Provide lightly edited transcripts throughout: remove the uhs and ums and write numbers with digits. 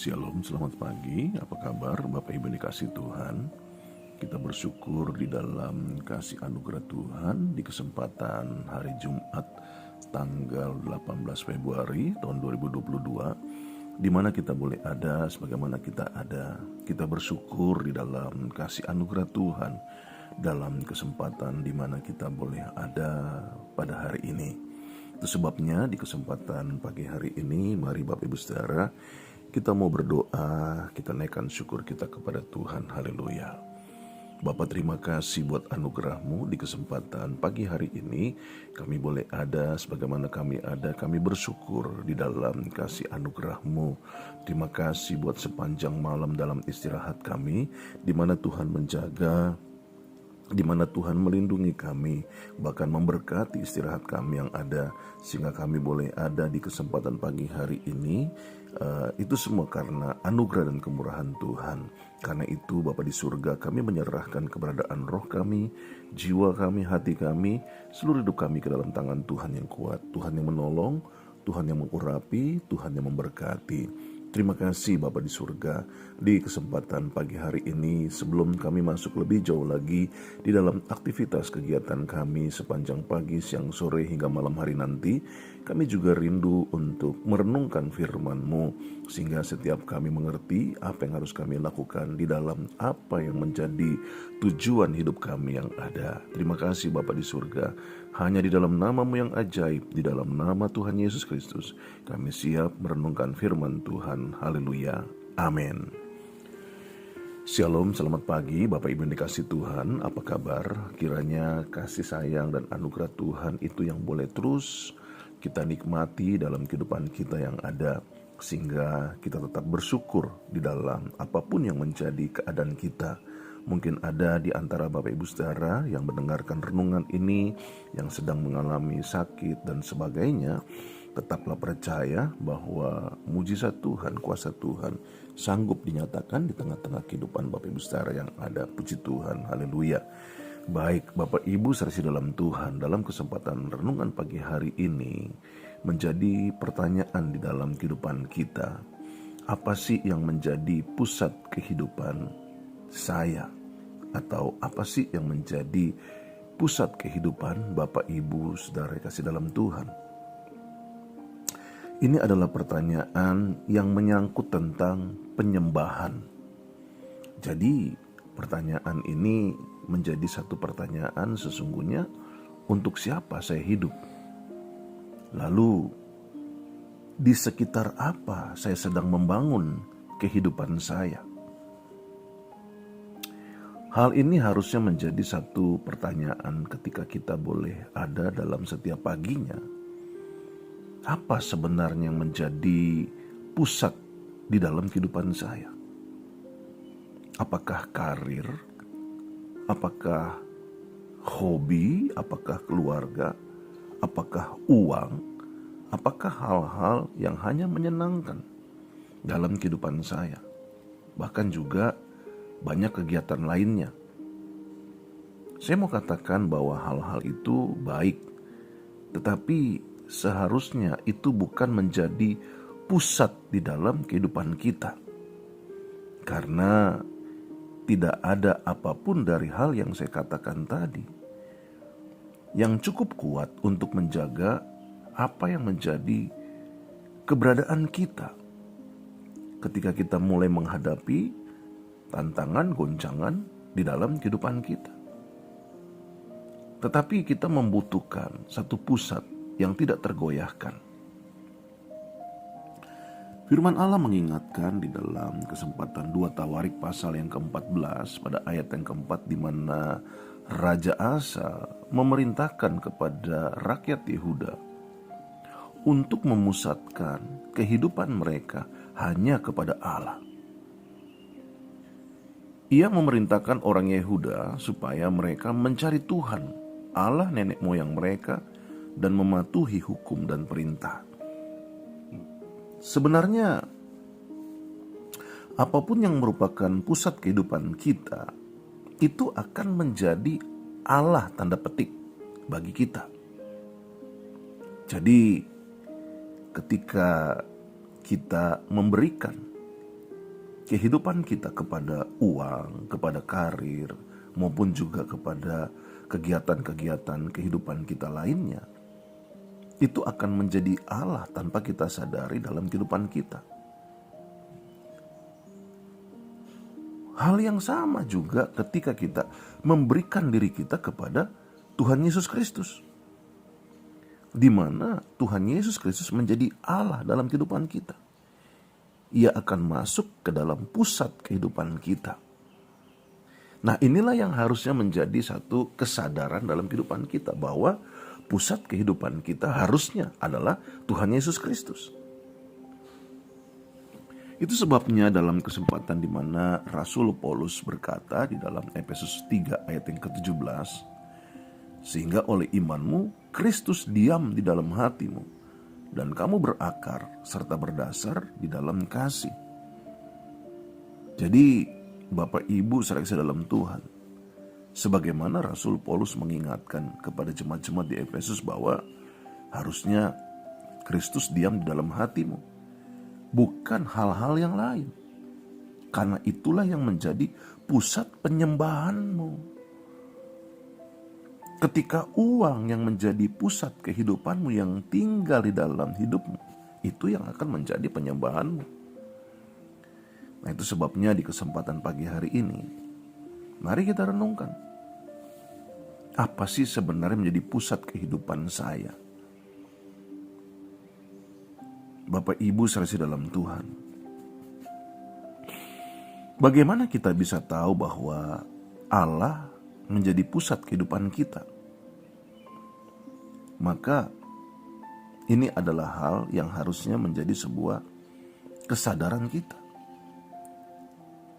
Shalom, selamat pagi. Apa kabar Bapak Ibu dikasih Tuhan? Kita bersyukur di dalam kasih anugerah Tuhan di kesempatan hari Jumat tanggal 18 Februari tahun 2022, di mana kita boleh ada sebagaimana kita ada. Kita bersyukur di dalam kasih anugerah Tuhan dalam kesempatan di mana kita boleh ada pada hari ini. Itu sebabnya di kesempatan pagi hari ini, mari Bapak Ibu Saudara, kita mau berdoa, kita naikkan syukur kita kepada Tuhan. Haleluya. Bapak, terima kasih buat anugerah-Mu di kesempatan pagi hari ini. Kami boleh ada sebagaimana kami ada. Kami bersyukur di dalam kasih anugerah-Mu. Terima kasih buat sepanjang malam dalam istirahat kami, di mana Tuhan menjaga, di mana Tuhan melindungi kami, bahkan memberkati istirahat kami yang ada, sehingga kami boleh ada di kesempatan pagi hari ini. Itu semua karena anugerah dan kemurahan Tuhan. Karena itu Bapa di surga, kami menyerahkan keberadaan roh kami, jiwa kami, hati kami, seluruh hidup kami ke dalam tangan Tuhan yang kuat, Tuhan yang menolong, Tuhan yang mengurapi, Tuhan yang memberkati. Terima kasih Bapa di surga, di kesempatan pagi hari ini sebelum kami masuk lebih jauh lagi di dalam aktivitas kegiatan kami sepanjang pagi, siang, sore hingga malam hari nanti, kami juga rindu untuk merenungkan firman-Mu sehingga setiap kami mengerti apa yang harus kami lakukan di dalam apa yang menjadi tujuan hidup kami yang ada. Terima kasih Bapa di surga, hanya di dalam nama-Mu yang ajaib, di dalam nama Tuhan Yesus Kristus, kami siap merenungkan firman Tuhan. Haleluya. Amin. Shalom, selamat pagi Bapak Ibu yang dikasih Tuhan. Apa kabar? Kiranya kasih sayang dan anugerah Tuhan itu yang boleh terus kita nikmati dalam kehidupan kita yang ada, sehingga kita tetap bersyukur di dalam apapun yang menjadi keadaan kita. Mungkin ada di antara Bapak Ibu Saudara yang mendengarkan renungan ini yang sedang mengalami sakit dan sebagainya. Tetaplah percaya bahwa mujizat Tuhan, kuasa Tuhan sanggup dinyatakan di tengah-tengah kehidupan Bapak Ibu Saudara yang ada. Puji Tuhan, haleluya. Baik Bapak Ibu serasi dalam Tuhan, dalam kesempatan renungan pagi hari ini menjadi pertanyaan di dalam kehidupan kita. Apa sih yang menjadi pusat kehidupan saya? Atau apa sih yang menjadi pusat kehidupan Bapak Ibu Saudara kasih dalam Tuhan? Ini adalah pertanyaan yang menyangkut tentang penyembahan. Jadi pertanyaan ini menjadi satu pertanyaan sesungguhnya, untuk siapa saya hidup? Lalu di sekitar apa saya sedang membangun kehidupan saya? Hal ini harusnya menjadi satu pertanyaan ketika kita boleh ada dalam setiap paginya. Apa sebenarnya yang menjadi pusat di dalam kehidupan saya? Apakah karir? Apakah hobi? Apakah keluarga? Apakah uang? Apakah hal-hal yang hanya menyenangkan dalam kehidupan saya? Bahkan juga banyak kegiatan lainnya. Saya mau katakan bahwa hal-hal itu baik, tetapi seharusnya itu bukan menjadi pusat di dalam kehidupan kita. Karena tidak ada apapun dari hal yang saya katakan tadi yang cukup kuat untuk menjaga apa yang menjadi keberadaan kita ketika kita mulai menghadapi tantangan, goncangan di dalam kehidupan kita. Tetapi kita membutuhkan satu pusat yang tidak tergoyahkan. Firman Allah mengingatkan di dalam kesempatan 2 Tawarik pasal yang ke-14 pada ayat yang ke-4, di mana Raja Asa memerintahkan kepada rakyat Yehuda untuk memusatkan kehidupan mereka hanya kepada Allah. Ia memerintahkan orang Yehuda supaya mereka mencari Tuhan, Allah nenek moyang mereka, dan mematuhi hukum dan perintah. Sebenarnya apapun yang merupakan pusat kehidupan kita itu akan menjadi Allah tanda petik bagi kita. Jadi ketika kita memberikan kehidupan kita kepada uang, kepada karir, maupun juga kepada kegiatan-kegiatan kehidupan kita lainnya, itu akan menjadi Allah tanpa kita sadari dalam kehidupan kita. Hal yang sama juga ketika kita memberikan diri kita kepada Tuhan Yesus Kristus, di mana Tuhan Yesus Kristus menjadi Allah dalam kehidupan kita. Ia akan masuk ke dalam pusat kehidupan kita. Nah, inilah yang harusnya menjadi satu kesadaran dalam kehidupan kita, bahwa pusat kehidupan kita harusnya adalah Tuhan Yesus Kristus. Itu sebabnya dalam kesempatan di mana Rasul Paulus berkata di dalam Efesus 3 ayat yang ke-17, sehingga oleh imanmu Kristus diam di dalam hatimu, dan kamu berakar serta berdasar di dalam kasih. Jadi Bapak Ibu saudara dalam Tuhan, sebagaimana Rasul Paulus mengingatkan kepada jemaat-jemaat di Efesus bahwa harusnya Kristus diam di dalam hatimu, bukan hal-hal yang lain. Karena itulah yang menjadi pusat penyembahanmu. Ketika uang yang menjadi pusat kehidupanmu yang tinggal di dalam hidupmu, itu yang akan menjadi penyembahanmu. Nah, itu sebabnya di kesempatan pagi hari ini, mari kita renungkan. Apa sih sebenarnya menjadi pusat kehidupan saya? Bapak Ibu saudara dalam Tuhan, bagaimana kita bisa tahu bahwa Allah menjadi pusat kehidupan kita? Maka ini adalah hal yang harusnya menjadi sebuah kesadaran kita.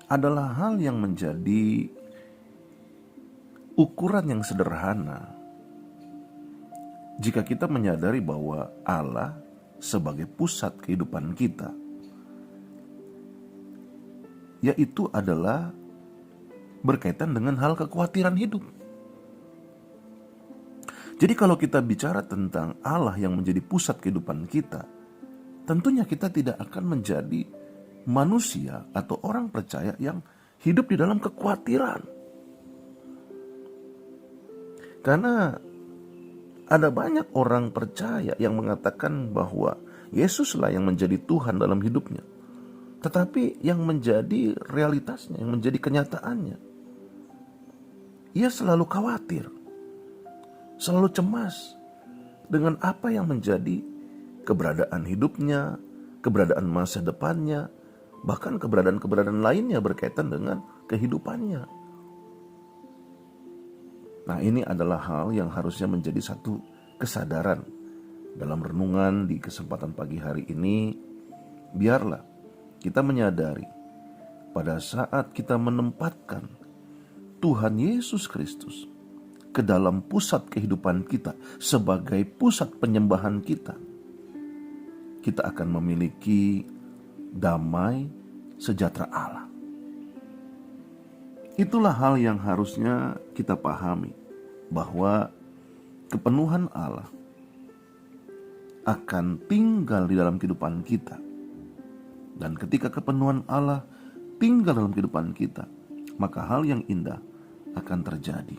Adalah hal yang menjadi ukuran yang sederhana jika kita menyadari bahwa Allah sebagai pusat kehidupan kita, yaitu adalah berkaitan dengan hal kekhawatiran hidup. Jadi kalau kita bicara tentang Allah yang menjadi pusat kehidupan kita, tentunya kita tidak akan menjadi manusia atau orang percaya yang hidup di dalam kekhawatiran. Karena ada banyak orang percaya yang mengatakan bahwa Yesuslah yang menjadi Tuhan dalam hidupnya. Tetapi yang menjadi realitasnya, yang menjadi kenyataannya, ia selalu khawatir, selalu cemas dengan apa yang menjadi keberadaan hidupnya, keberadaan masa depannya, bahkan keberadaan-keberadaan lainnya berkaitan dengan kehidupannya. Nah, ini adalah hal yang harusnya menjadi satu kesadaran dalam renungan di kesempatan pagi hari ini. Biarlah kita menyadari pada saat kita menempatkan Tuhan Yesus Kristus ke dalam pusat kehidupan kita sebagai pusat penyembahan kita, kita akan memiliki damai sejahtera Allah. Itulah hal yang harusnya kita pahami, bahwa kepenuhan Allah akan tinggal di dalam kehidupan kita. Dan ketika kepenuhan Allah tinggal dalam kehidupan kita, maka hal yang indah akan terjadi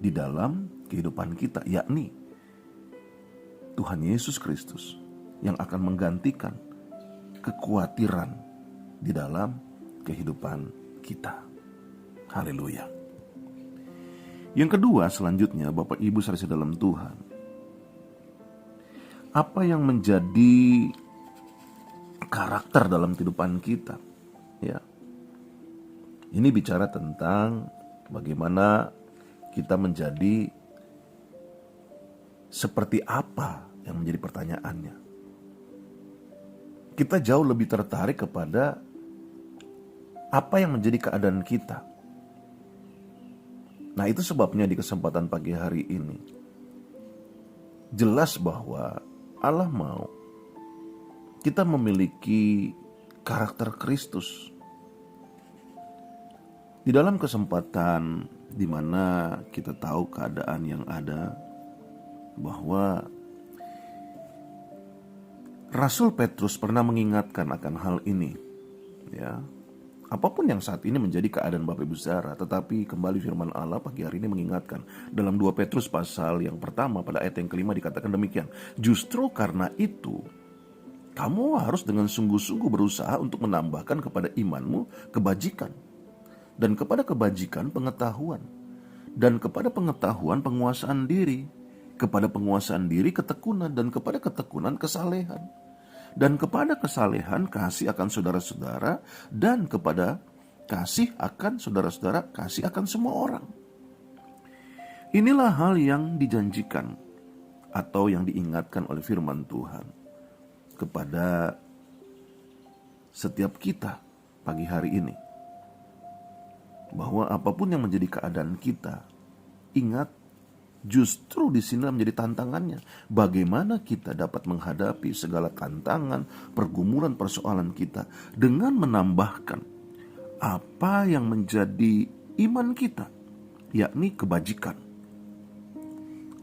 di dalam kehidupan kita, yakni Tuhan Yesus Kristus yang akan menggantikan kekhawatiran di dalam kehidupan kita. Haleluya. Yang kedua, selanjutnya Bapak Ibu saudara dalam Tuhan, apa yang menjadi karakter dalam kehidupan kita? Ya, ini bicara tentang bagaimana kita menjadi seperti apa yang menjadi pertanyaannya. Kita jauh lebih tertarik kepada apa yang menjadi keadaan kita. Nah, itu sebabnya di kesempatan pagi hari ini jelas bahwa Allah mau kita memiliki karakter Kristus. Di dalam kesempatan di mana kita tahu keadaan yang ada, bahwa Rasul Petrus pernah mengingatkan akan hal ini, Ya, apapun yang saat ini menjadi keadaan Bapak Ibu Saudara, tetapi kembali firman Allah pagi hari ini mengingatkan dalam 2 Petrus pasal yang pertama pada ayat yang kelima dikatakan demikian. Justru karena itu, kamu harus dengan sungguh-sungguh berusaha untuk menambahkan kepada imanmu kebajikan, dan kepada kebajikan pengetahuan, dan kepada pengetahuan penguasaan diri, kepada penguasaan diri ketekunan, dan kepada ketekunan kesalehan, dan kepada kesalehan kasih akan saudara-saudara, dan kepada kasih akan saudara-saudara kasih akan semua orang. Inilah hal yang dijanjikan atau yang diingatkan oleh firman Tuhan kepada setiap kita pagi hari ini, bahwa apapun yang menjadi keadaan kita, ingat, justru di sini menjadi tantangannya. Bagaimana kita dapat menghadapi segala tantangan, pergumulan, persoalan kita dengan menambahkan apa yang menjadi iman kita, yakni kebajikan.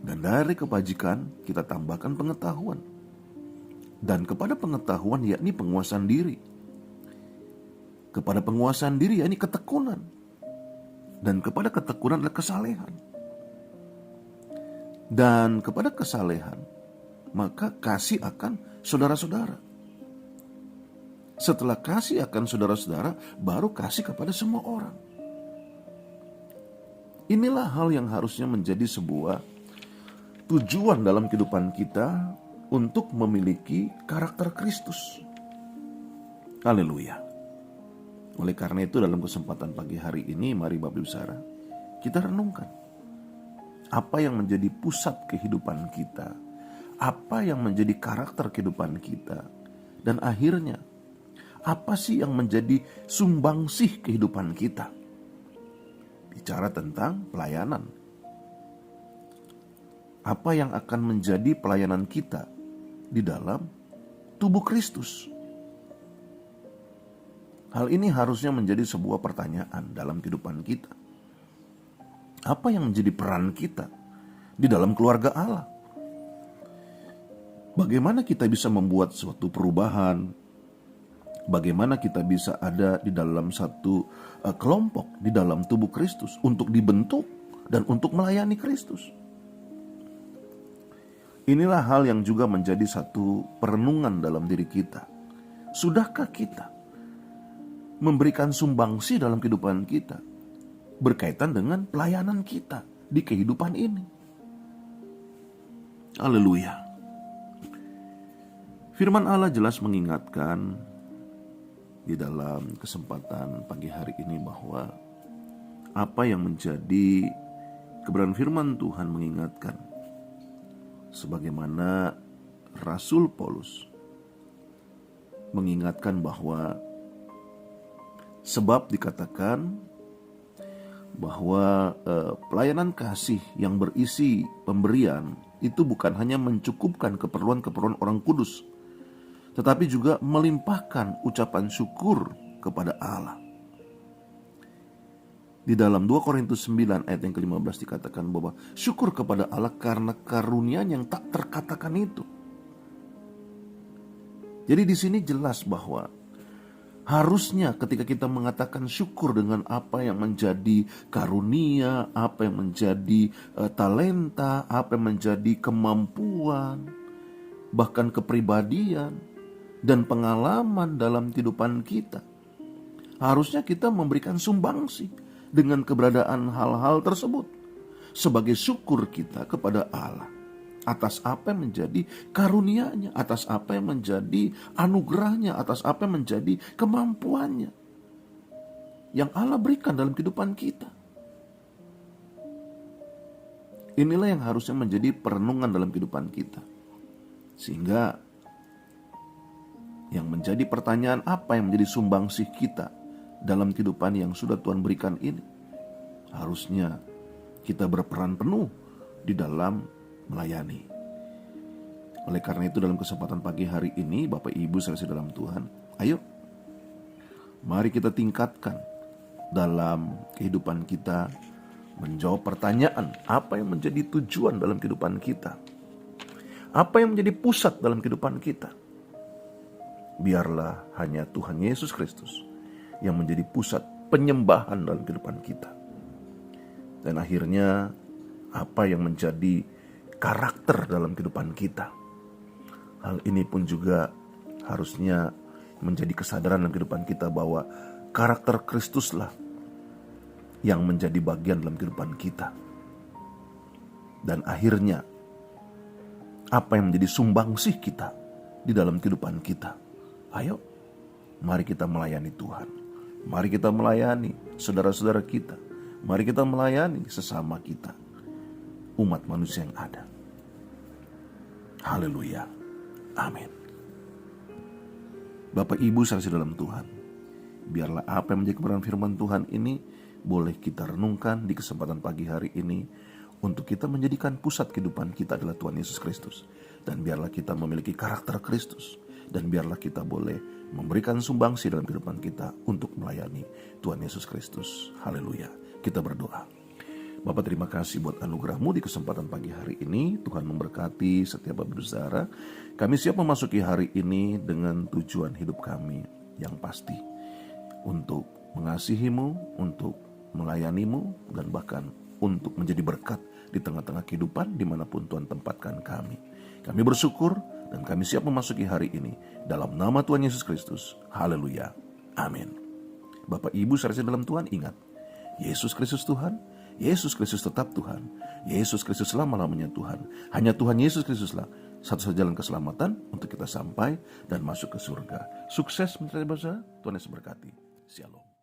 Dan dari kebajikan kita tambahkan pengetahuan. Dan kepada pengetahuan yakni penguasaan diri. Kepada penguasaan diri yakni ketekunan. Dan kepada ketekunan adalah kesalehan. Dan kepada kesalehan, maka kasih akan saudara-saudara. Setelah kasih akan saudara-saudara, baru kasih kepada semua orang. Inilah hal yang harusnya menjadi sebuah tujuan dalam kehidupan kita untuk memiliki karakter Kristus. Haleluya. Oleh karena itu dalam kesempatan pagi hari ini, mari Bapak Ibu Saudara, kita renungkan apa yang menjadi pusat kehidupan kita, apa yang menjadi karakter kehidupan kita, dan akhirnya apa sih yang menjadi sumbangsih kehidupan kita. Bicara tentang pelayanan, apa yang akan menjadi pelayanan kita di dalam tubuh Kristus. Hal ini harusnya menjadi sebuah pertanyaan dalam kehidupan kita. Apa yang menjadi peran kita di dalam keluarga Allah? Bagaimana kita bisa membuat suatu perubahan? Bagaimana kita bisa ada di dalam satu kelompok di dalam tubuh Kristus untuk dibentuk dan untuk melayani Kristus? Inilah hal yang juga menjadi satu perenungan dalam diri kita. Sudahkah kita memberikan sumbangsi dalam kehidupan kita berkaitan dengan pelayanan kita di kehidupan ini? Haleluya. Firman Allah jelas mengingatkan di dalam kesempatan pagi hari ini bahwa apa yang menjadi kebenaran firman Tuhan mengingatkan, sebagaimana Rasul Paulus mengingatkan bahwa sebab dikatakan bahwa pelayanan kasih yang berisi pemberian itu bukan hanya mencukupkan keperluan-keperluan orang kudus, tetapi juga melimpahkan ucapan syukur kepada Allah. Di dalam 2 Korintus 9 ayat yang ke-15 dikatakan bahwa syukur kepada Allah karena karunia yang tak terkatakan itu. Jadi di sini jelas bahwa harusnya ketika kita mengatakan syukur dengan apa yang menjadi karunia, apa yang menjadi talenta, apa yang menjadi kemampuan, bahkan kepribadian dan pengalaman dalam kehidupan kita, harusnya kita memberikan sumbangsi dengan keberadaan hal-hal tersebut sebagai syukur kita kepada Allah atas apa yang menjadi karunia-Nya, atas apa yang menjadi anugerah-Nya, atas apa yang menjadi kemampuannya yang Allah berikan dalam kehidupan kita. Inilah yang harusnya menjadi perenungan dalam kehidupan kita. Sehingga yang menjadi pertanyaan, apa yang menjadi sumbangsih kita dalam kehidupan yang sudah Tuhan berikan ini, harusnya kita berperan penuh di dalam melayani. Oleh karena itu dalam kesempatan pagi hari ini, Bapak Ibu saudara dalam Tuhan, ayo mari kita tingkatkan dalam kehidupan kita menjawab pertanyaan, apa yang menjadi tujuan dalam kehidupan kita, apa yang menjadi pusat dalam kehidupan kita. Biarlah hanya Tuhan Yesus Kristus yang menjadi pusat penyembahan dalam kehidupan kita. Dan akhirnya apa yang menjadi karakter dalam kehidupan kita. Hal ini pun juga harusnya menjadi kesadaran dalam kehidupan kita bahwa karakter Kristuslah yang menjadi bagian dalam kehidupan kita. Dan akhirnya apa yang menjadi sumbangsih kita di dalam kehidupan kita. Ayo, mari kita melayani Tuhan. Mari kita melayani saudara-saudara kita. Mari kita melayani sesama kita, umat manusia yang ada. Haleluya. Amin. Bapak Ibu saksi dalam Tuhan, biarlah apa yang menjadi kebenaran firman Tuhan ini boleh kita renungkan di kesempatan pagi hari ini, untuk kita menjadikan pusat kehidupan kita adalah Tuhan Yesus Kristus. Dan biarlah kita memiliki karakter Kristus. Dan biarlah kita boleh memberikan sumbangsi dalam kehidupan kita untuk melayani Tuhan Yesus Kristus. Haleluya. Kita berdoa. Bapa, terima kasih buat anugerah-Mu di kesempatan pagi hari ini. Tuhan memberkati setiap Bapak saudara. Kami siap memasuki hari ini dengan tujuan hidup kami yang pasti. Untuk mengasihi-Mu, untuk melayani-Mu, dan bahkan untuk menjadi berkat di tengah-tengah kehidupan dimanapun Tuhan tempatkan kami. Kami bersyukur dan kami siap memasuki hari ini dalam nama Tuhan Yesus Kristus. Haleluya. Amin. Bapak Ibu saudara dalam Tuhan, ingat, Yesus Kristus Tuhan, Yesus Kristus tetap Tuhan, Yesus Kristus selama-lamanya Tuhan. Hanya Tuhan Yesus Kristuslah satu-satunya jalan keselamatan untuk kita sampai dan masuk ke surga. Sukses mencari bahasa, Tuhan Yesus berkati. Shalom.